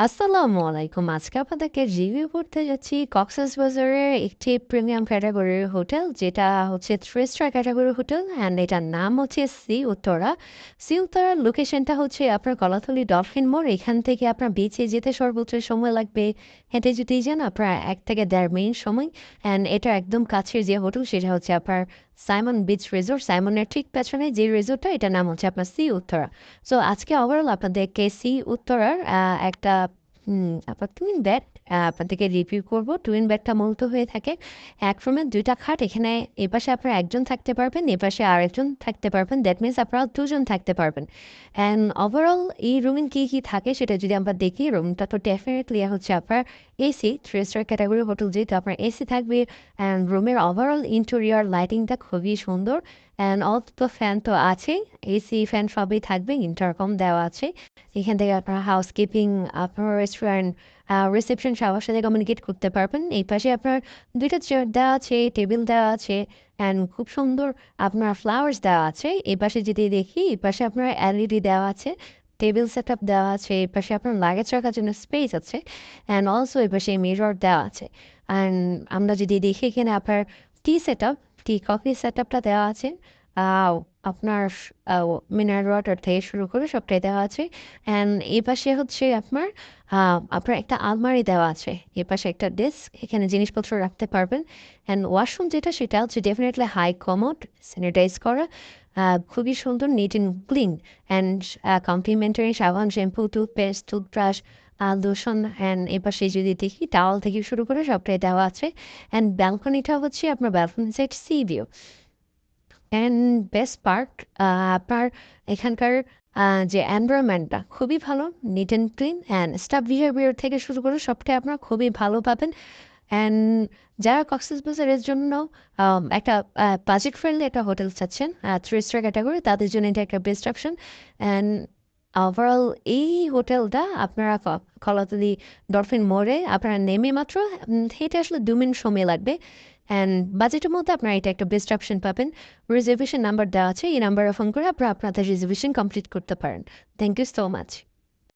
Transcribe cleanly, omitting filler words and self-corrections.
আসসালামু আলাইকুম। আজকে আপনাদেরকে রিভিউ করতে যাচ্ছি কক্সবাজারের একটি প্রিমিয়াম ক্যাটাগরির হোটেল, যেটা হচ্ছে 3 স্টার ক্যাটাগরির হোটেল অ্যান্ড এটার নাম হচ্ছে সি উত্তরা। সি উত্তরার লোকেশনটা হচ্ছে আপনার কলাতলি ডলফিন মোড়। এখান থেকে আপনার বিচে যেতে সর্বোচ্চ সময় লাগবে, হেঁটে যদি যান আপনার 1 থেকে 1.5 মিনিট সময়। অ্যান্ড এটা একদম কাছের যে হোটেল সেটা হচ্ছে আপনার সাইমন বিচ রিসোর্ট। সাইমনের ঠিক পেছনে যে রিসোর্টটা, এটার নাম হচ্ছে আপনার সি উত্তরা। সো আজকে ওভারঅল আপনাদেরকে সি উত্তরার একটা আপনার টুইন বেড আপনাদেরকে রিভিউ করব। টুইন বেডটা মূলত হয়ে থাকে এক রুমে 2টা খাট। এখানে এপাশে আপনারা একজন থাকতে পারবেন, এপাশে আরেকজন থাকতে পারবেন। দ্যাট মিনস আপনারা দুজন থাকতে পারবেন। অ্যান্ড ওভারঅল এই রুমে কী কী থাকে সেটা যদি আমরা দেখি, রুমটা তো ডেফিনেটলি হচ্ছে আপনার এসি, 3 স্টার ক্যাটাগরি হোটেল যেহেতু আপনার এসি থাকবে। অ্যান্ড রুমের ওভারঅল ইন্টেরিয়র লাইটিংটা খুবই সুন্দর। অ্যান্ড অল তো ফ্যান তো আছেই, এসি ফ্যান সবই থাকবে, ইন্টারকম দেওয়া আছে। এখান থেকে আপনার হাউসকিপিং, আপনার রেস্টুরেন্ট, রিসেপশন সবার সাথে কমিউনিকেট করতে পারবেন। এই পাশে আপনার 2টা চেয়ার দেওয়া আছে, টেবিল দেওয়া আছে, অ্যান্ড খুব সুন্দর আপনার ফ্লাওয়ার্স দেওয়া আছে। এই পাশে যদি দেখি, এই পাশে আপনার এলইডি দেওয়া আছে, টেবিল সেট আপ দেওয়া আছে, এই পাশে আপনার লাগেজ রাখার জন্য স্পেস আছে। অ্যান্ড অলসো এই পাশে মিরর দেওয়া আছে। অ্যান্ড আমরা যদি দেখি এখানে আপনার tea set up, tea coffee set আপটা দেওয়া আছে। আহ, আপনার মিনারেল ওয়াটার থেকে শুরু করে সবটাই দেওয়া আছে। অ্যান্ড এই পাশে হচ্ছে আপনার একটা আলমারি দেওয়া আছে, এ পাশে একটা ডেস্ক, এখানে জিনিসপত্র রাখতে পারবেন। অ্যান্ড ওয়াশরুম যেটা, সেটা হচ্ছে ডেফিনেটলি হাই কমোড, স্যানিটাইজ করা, খুবই সুন্দর, neat and clean. And complimentary সাবান, shampoo, toothpaste, toothbrush, lotion. And এ পাশে যদি দেখি টাওয়াল থেকে শুরু করে সবটাই দেওয়া আছে। অ্যান্ড ব্যালকনিটা হচ্ছে আপনার balcony side C view. And best part, আপনার এখানকার যে এনভায়রনমেন্টটা খুবই ভালো, NEET and clean. And staff behaviour থেকে শুরু করে সবটাই আপনার খুবই ভালো পাবেন। অ্যান্ড যারা কক্সবাজারের জন্য একটা বাজেট ফ্রেন্ডলি একটা হোটেল চাচ্ছেন, 3 স্টার ক্যাটাগরি, তাদের জন্য এটা একটা বেস্ট অপশন। অ্যান্ড ওভারঅল এই হোটেলটা আপনারা কলাতলি ডলফিন মোড়ে আপনারা নেমে মাত্র হেঁটে আসলে 2 মিনিট সময় লাগবে। অ্যান্ড বাজেটের মধ্যে আপনারা এটা একটা বেস্ট অপশন পাবেন। রিজার্ভেশন নাম্বার দেওয়া আছে, এই নাম্বারে ফোন করে আপনারা আপনাদের রিজার্ভেশন কমপ্লিট করতে পারেন। Thank you so much.